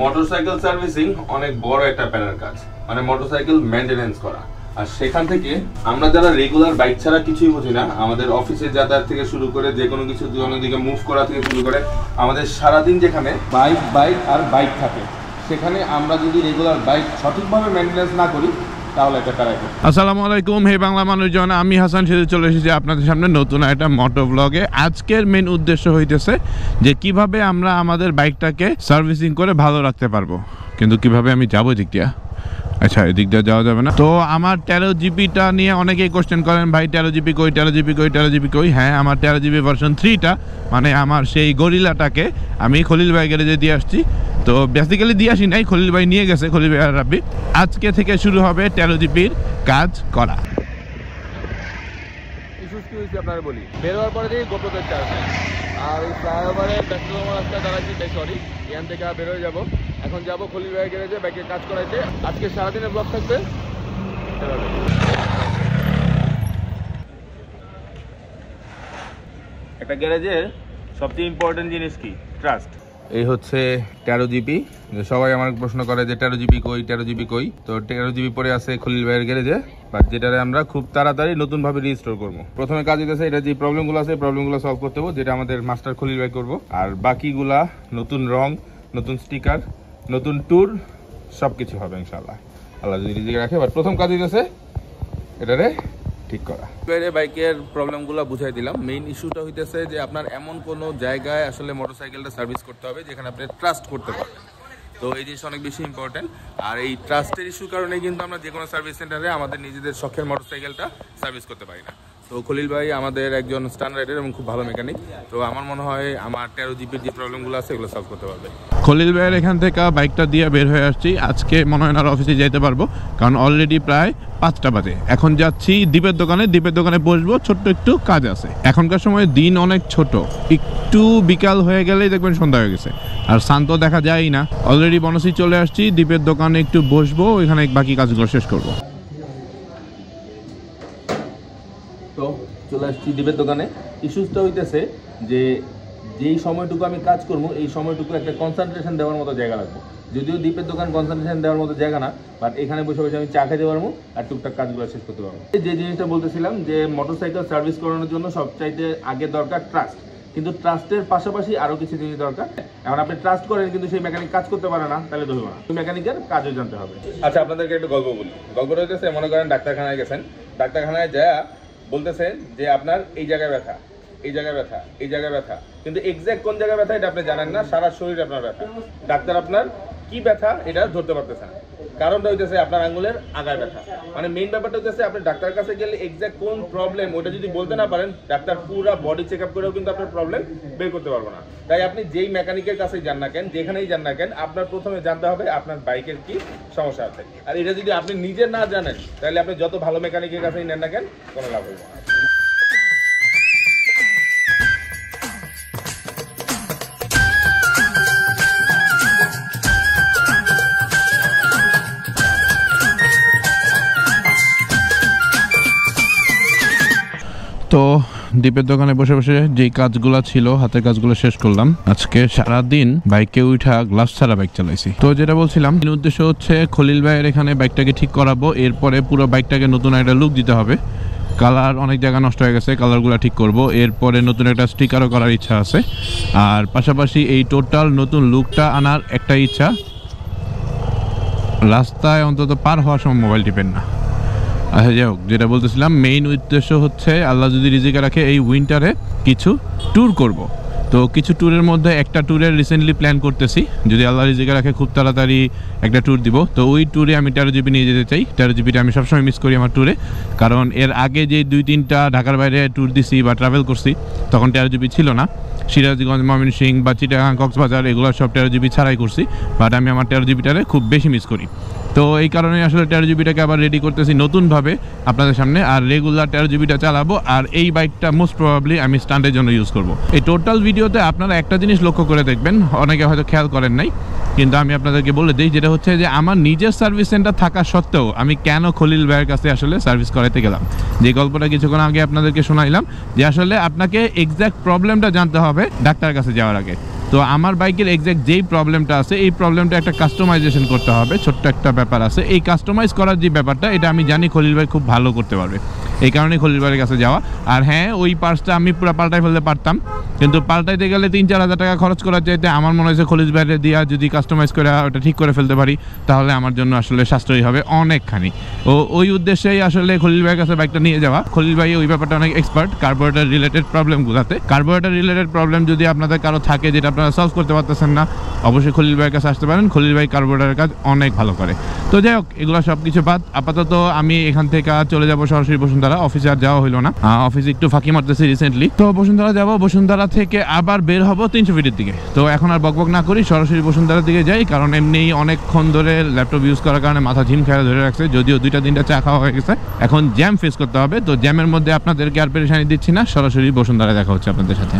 Motorcycle servicing অনেক বড় একটা প্যারার কাজ, মানে মোটরসাইকেল মেইনটেনেন্স করা। আর সেখান থেকে আমরা যারা রেগুলার বাইক ছাড়া কিছুই বুঝি না, আমাদের অফিসে যাতায়াত থেকে শুরু করে যে কোনো কিছু অন্যদিকে মুভ করা থেকে শুরু করে আমাদের সারাদিন যেখানে বাইক আর বাইক থাকে, সেখানে আমরা যদি রেগুলার বাইক সঠিকভাবে মেইনটেনেন্স না করি তাহলে একটা প্যারা। আসসালামু আলাইকুম, হে বাংলা মানুষজন, আমি হাসান সিরাজ চলে এসেছি আপনাদের সামনে নতুন একটা মোটো ব্লগে। আজকের মেন উদ্দেশ্য হইতেছে যে কিভাবে আমরা আমাদের বাইকটাকে সার্ভিসিং করে ভালো রাখতে পারবো। কিন্তু কিভাবে আমি যাবো দিক দিয়া? আচ্ছা, এদিক দিয়ে যাওয়া যাবে না। তো আমার 13 জিবিটা নিয়ে অনেকেই কোশ্চেন করেন, ভাই 13 জিবি কই, 13 জিবি কই, 13 জিবি কই। হ্যাঁ, আমার 13 জিবি ভার্সন 3টা, মানে আমার সেই গরিলাটাকে আমি খলিল ভাই গ্যারেজে দিয়ে আসছি। তো বেসিক্যালি দিয়ে আসি নাই, খলিল ভাই নিয়ে গেছে, খলিল ভাই আর রাব্বি। আজকে থেকে শুরু হবে 13 জিবির কাজ করা। ইস্যুস কি হয়েছে আপনারা বলি, বেরোয়ার পরে দিয়ে গোপ্রোদের চার্জ নেই। আর এই ফ্লাইওভারে ব্যস্ততম রাস্তা দাঁড়াচ্ছি, তাই সরি, এখান থেকে বেরোয় যাবো। এখন যাবো খলিল ভাই গ্যারেজে বাইকের কাজ করাইতে। আজকে সারাদিনের ব্লগ থাকবে। একটা গ্যারেজের সবচেয়ে ইম্পর্টেন্ট জিনিস কি? ট্রাস্ট। এই হচ্ছে 13 জিবি। সবাই আমার প্রশ্ন করে যে 13 জিবি কই, 13 জিবি কই। তো 13 জিবি পরে আছে খলিল ভাইয়ের গ্যারেজে, বাট যেটারে আমরা খুব তাড়াতাড়ি নতুনভাবে রিস্টোর করবো। প্রথমে কাজ হইতেছে এটা যে প্রবলেমগুলো আছে, প্রবলেমগুলো সলভ করতে হবে, যেটা আমাদের মাস্টার খলিল ভাই করবো। আর বাকিগুলা নতুন রং, নতুন স্টিকার, নতুন ট্যুর, সবকিছু হবে ইনশাআল্লাহ, আল্লাহ যদি রিজিক রাখে। বাট প্রথম কাজ হইতেছে এটারে ঠিক করা। বাইকের প্রবলেমগুলো বুঝাই দিলাম। মেইন ইস্যুটা হইতেছে যে আপনার এমন কোনো জায়গায় আসলে মোটরসাইকেলটা সার্ভিস করতে হবে যেখানে আপনি ট্রাস্ট করতে পারবেন। তো এই জিনিসটা অনেক বেশি ইম্পর্টেন্ট। আর এই ট্রাস্টের ইস্যুর কারণে কিন্তু আমরা যে কোনো সার্ভিস সেন্টারে আমাদের নিজেদের শখের মোটরসাইকেলটা সার্ভিস করতে পারি না। তো খলিল ভাই আমাদের একজন স্টান রাইডার এবং খুব ভালো মেকানিক। তো আমার মনে হয় আমার 13 জিবির যে প্রবলেমগুলো আছে এগুলো সলভ করতে পারবে। খলিল ভাইয়ের এখান থেকে বাইকটা দিয়ে বের হয়ে আসছি। আজকে মনে হয় না অফিসে যেতে পারবো, কারণ অলরেডি প্রায় 5টা বাজে। এখন যাচ্ছি দ্বীপের দোকানে বসবো, ছোট্ট একটু কাজ আছে। এখনকার সময় দিন অনেক ছোট, একটু বিকাল হয়ে গেলেই দেখবেন সন্ধ্যা হয়ে গেছে, আর শান্ত দেখা যায় না। অলরেডি বনশ্রী চলে আসছি, দ্বীপের দোকানে একটু বসবো, এখানে বাকি কাজগুলো শেষ করবো। তো চলে আসছি দ্বীপের দোকানে। ইস্যুসটা হইতেছে যে যেই সময়টুকু আমি কাজ করবো এই সময়টুকু একটা কনসেন্ট্রেশন দেওয়ার মতো জায়গা লাগবে। যদিও দ্বীপের দোকান কনসেন্ট্রেশন দেওয়ার মতো জায়গা না, বাট এখানে বসে বসে আমি চা খেতে পারবো আর টুকটাক কাজগুলো শেষ করতে পারবো। যে জিনিসটা বলতেছিলাম যে মোটরসাইকেল সার্ভিস করানোর জন্য সবচাইতে আগে দরকার ট্রাস্ট, কিন্তু ট্রাস্টের পাশাপাশি আরও কিছু জিনিস দরকার। এখন আপনি ট্রাস্ট করেন কিন্তু সেই মেকানিক কাজ করতে পারে না, তাহলে তো হবে না। মেকানিকের কাজও জানতে হবে। আচ্ছা, আপনাদেরকে একটু গল্প বলি। গল্পটা হইতেছে, মনে করেন ডাক্তারখানায় গেছেন, ডাক্তারখানায় যা বলতেছেন যে আপনার এই জায়গায় ব্যথা, এই জায়গায় ব্যথা, এই জায়গায় ব্যথা, কিন্তু এক্সাক্ট কোন জায়গায় ব্যথা এটা আপনি জানেন না, সারা শরীরে আপনার ব্যথা। ডাক্তার আপনার কি ব্যথা এটা ধরতে পারতেছে না, কারণটা হইতেছে আপনার আঙ্গুলের আগায় ব্যথা। মানে মেইন ব্যাপারটা হইতেছে আপনি ডাক্তার কাছে গেলে এক্সাক্ট কোন প্রবলেম ওটা যদি বলতে না পারেন, ডাক্তার পুরো বডি চেক আপ করেও কিন্তু আপনার প্রবলেম বের করতে পারবো না। তাই আপনি যেই মেকানিকের কাছে যান না কেন, যেখানেই যান না কেন, আপনার প্রথমে জানতে হবে আপনার বাইকের কি সমস্যা আছে। আর এটা যদি আপনি নিজে না জানেন, তাহলে আপনি যত ভালো মেকানিকের কাছেই নেন না কেন, কোনো লাভ হইবে না। তো দ্বীপের দোকানে বসে বসে যেই কাজগুলো ছিল, হাতের কাজগুলো শেষ করলাম। আজকে সারাদিন বাইকে উঠা গ্লাস ছাড়া বাইক চালাইছি। তো যেটা বলছিলাম, উদ্দেশ্য হচ্ছে খলিল ভাইয়ের এখানে বাইকটাকে ঠিক করাবো, এরপরে পুরো বাইকটাকে নতুন একটা লুক দিতে হবে। কালার অনেক জায়গা নষ্ট হয়ে গেছে, কালারগুলো ঠিক করব। এরপরে নতুন একটা স্টিকারও করার ইচ্ছা আছে। আর পাশাপাশি এই টোটাল নতুন লুকটা আনার একটা ইচ্ছা, রাস্তায় অন্তত পার হওয়ার সময় মোবাইল টিপেন না। আচ্ছা, যাই হোক, যেটা বলতেছিলাম, মেইন উদ্দেশ্য হচ্ছে আল্লাহ যদি রিজিক রাখে এই উইন্টারে কিছু ট্যুর করব। তো কিছু ট্যুরের মধ্যে একটা ট্যুরের রিসেন্টলি প্ল্যান করতেছি, যদি আল্লাহ রিজিক রাখে খুব তাড়াতাড়ি একটা ট্যুর দিব। তো ওই ট্যুরে আমি 13 জিবি নিয়ে যেতে চাই। 13 জিবিটা আমি সবসময় মিস করি আমার ট্যুরে, কারণ এর আগে যে 2-3টা ঢাকার বাইরে ট্যুর দিছি বা ট্রাভেল করছি, তখন 13 জিবি ছিল না। সিরাজগঞ্জ, ময়মনসিংহ বা চিটাগাং, কক্সবাজার এগুলো সব 13 জিবি ছাড়াই করছি, বাট আমি আমার 13 জিবিটারে খুব বেশি মিস করি। তো এই কারণে আসলে 13 জিবিটাকে আবার রেডি করতেছি নতুনভাবে আপনাদের সামনে। আর রেগুলার 13 জিবিটা চালাবো, আর এই বাইকটা মোস্ট প্রবাবলি আমি স্টান্টের জন্য ইউজ করব। এই টোটাল ভিডিওতে আপনারা একটা জিনিস লক্ষ্য করে দেখবেন, অনেকে হয়তো খেয়াল করেন নাই, কিন্তু আমি আপনাদেরকে বলে দিই, যেটা হচ্ছে যে আমার নিজের সার্ভিস সেন্টার থাকা সত্ত্বেও আমি কেন খলিল ভাইয়ের কাছে আসলে সার্ভিস করাতে গেলাম। যে গল্পটা কিছুক্ষণ আগে আপনাদেরকে শোনাইলাম, যে আসলে আপনাকে এক্সাক্ট প্রবলেমটা জানতে হবে ডাক্তারের কাছে যাওয়ার আগে। তো আমার বাইকের এক্স্যাক্ট যেই প্রবলেমটা আছে এই প্রবলেমটা একটা কাস্টমাইজেশন করতে হবে, ছোট্ট একটা ব্যাপার আছে। এই কাস্টমাইজ করার যে ব্যাপারটা এটা আমি জানি খলিল ভাই খুব ভালো করতে পারবে, এই কারণে খলিল ভাইয়ের কাছে যাওয়া। আর হ্যাঁ, ওই পার্টসটা আমি পুরো পাল্টাই ফেলতে পারতাম, কিন্তু পাল্টাইতে গেলে 3-4 হাজার টাকা খরচ করার চাইতে আমার মনে হয়েছে খলিল ভাইয়ের দিয়া যদি কাস্টমাইজ করে ওটা ঠিক করে ফেলতে পারি তাহলে আমার জন্য আসলে সাশ্রয়ী হবে অনেকখানি। ওই উদ্দেশ্যেই আসলে খলিল ভাইয়ের কাছে বাইকটা নিয়ে যাওয়া। খলিল ভাই ওই ব্যাপারটা অনেক এক্সপার্ট কার্বোরেটর রিলেটেড প্রবলেমগুলোতে। কার্বোরেটর রিলেটেড প্রবলেম যদি আপনাদের কারো থাকে যেটা আপনারা সলভ করতে পারতেছেন না, অবশ্যই খলিল ভাইয়ের কাছে আসতে পারেন। খলিল ভাই কার্বোরেটরের কাজ অনেক ভালো করে। তো যাই হোক, এগুলো সব কিছু বাদ, আপাতত আমি এখান থেকে চলে যাব সরাসরি বসুন্ধরা। অফিসে আর যাওয়া হইলো না, অফিসে একটু ফাঁকি মারতেছি রিসেন্টলি। তো বসুন্ধরা যাব, বসুন্ধরা থেকে আবার বের হব 300 ফিটের দিকে। তো এখন আর বকবক না করি, সরাসরি বসুন্ধরার দিকে যাই, কারণ এমনি অনেকক্ষণ ধরে ল্যাপটপ ইউজ করার কারণে মাথা ঝিম খেয়ে ধরে রাখছে, যদিও 2-3টা চা খাওয়া হয়ে গেছে। এখন জ্যাম ফেস করতে হবে, তো জ্যামের মধ্যে আপনাদেরকে আর পেরেশানি দিচ্ছি না, সরাসরি বসুন্ধরা দেখা হচ্ছে আপনাদের সাথে।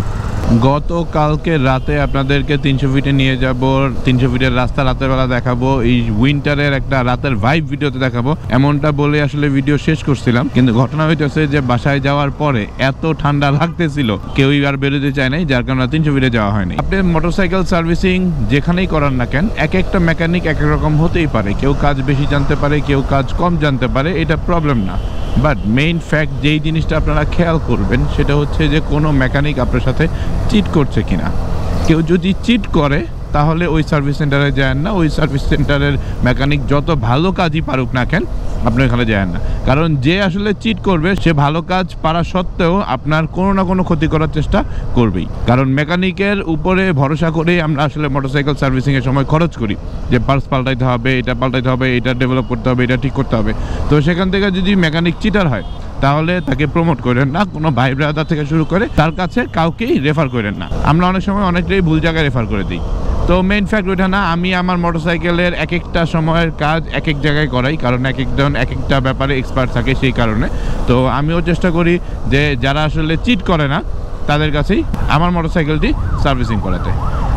গতকালকে রাতে আপনাদেরকে 300 ফিটে নিয়ে যাব, 300 ফিটের রাস্তা রাতের বেলা দেখাবো, এই উইন্টারের একটা রাতের ভাইব ভিডিওতে দেখাবো। এমনটা বলে আসলে ভিডিও শেষ করছিলাম, কিন্তু ঘটনা হইতেছে যে বাসায় যাওয়ার পরে এত ঠান্ডা লাগতেছিল কেউই আর বেরোতে চায় নাই, যার কারণে 300 ফিটে যাওয়া হয়নি। আপনি মোটরসাইকেল সার্ভিসিং যেখানেই করান না কেন, এক একটা মেকানিক এক এক রকম হতেই পারে, কেউ কাজ বেশি জানতে পারে, কেউ কাজ কম জানতে পারে, এটা প্রবলেম না। বাট মেইন ফ্যাক্ট যেই জিনিসটা আপনারা খেয়াল করবেন সেটা হচ্ছে যে কোনো মেকানিক আপনার সাথে চিট করছে কিনা। কেউ যদি চিট করে তাহলে ওই সার্ভিস সেন্টারে যান না, ওই সার্ভিস সেন্টারের মেকানিক যত ভালো কাজই পারুক না কেন আপনি এখানে যান না, কারণ যে আসলে চিট করবে সে ভালো কাজ পারা সত্ত্বেও আপনার কোনো না কোনো ক্ষতি করার চেষ্টা করবেই। কারণ মেকানিকের উপরে ভরসা করেই আমরা আসলে মোটরসাইকেল সার্ভিসিংয়ের সময় খরচ করি, যে পার্টস পাল্টাইতে হবে, এটা পাল্টাইতে হবে, এটা ডেভেলপ করতে হবে, এটা ঠিক করতে হবে। তো সেখান থেকে যদি মেকানিক চিটার হয় তাহলে তাকে প্রমোট করেন না, কোনো ভাই ব্রাদার থেকে শুরু করে তার কাছে কাউকেই রেফার করেন না। আমরা অনেক সময় অনেকটাই ভুল জায়গায় রেফার করে দিই। তো মেইন ফ্যাক্ট ওইটা না, আমি আমার মোটরসাইকেলের এক একটা সময়ের কাজ এক এক জায়গায় করাই, কারণ এক একজন এক একটা ব্যাপারে এক্সপার্ট থাকে, সেই কারণে। তো আমিও চেষ্টা করি যে যারা আসলে চিট করে না তাদের কাছেই আমার মোটরসাইকেলটি সার্ভিসিং করাতে।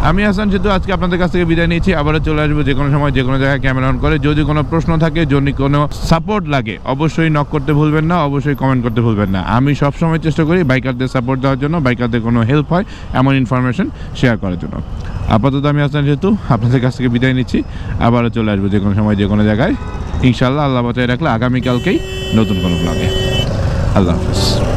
আমি হাসান সেতু আজকে আপনাদের কাছ থেকে বিদায় নিয়েছি, আবারও চলে আসবো যে কোনো সময় যে কোনো জায়গায় ক্যামেরা অন করে। যদি কোনো প্রশ্ন থাকে, যদি কোনো সাপোর্ট লাগে, অবশ্যই নক করতে ভুলবেন না, অবশ্যই কমেন্ট করতে ভুলবেন না। আমি সবসময় চেষ্টা করি বাইকারদের সাপোর্ট দেওয়ার জন্য, বাইকারদের কোনো হেল্প হয় এমন ইনফরমেশন শেয়ার করার জন্য। আপাতত আমি হাসান সেতু আপনাদের কাছ থেকে বিদায় নিচ্ছি, আবারও চলে আসবো যে কোনো সময় যে কোনো জায়গায় ইনশাল্লাহ। আল্লাহ বাঁচায় রাখলে আগামীকালকেই নতুন কোনো ব্লগে। আল্লাহ হাফেজ।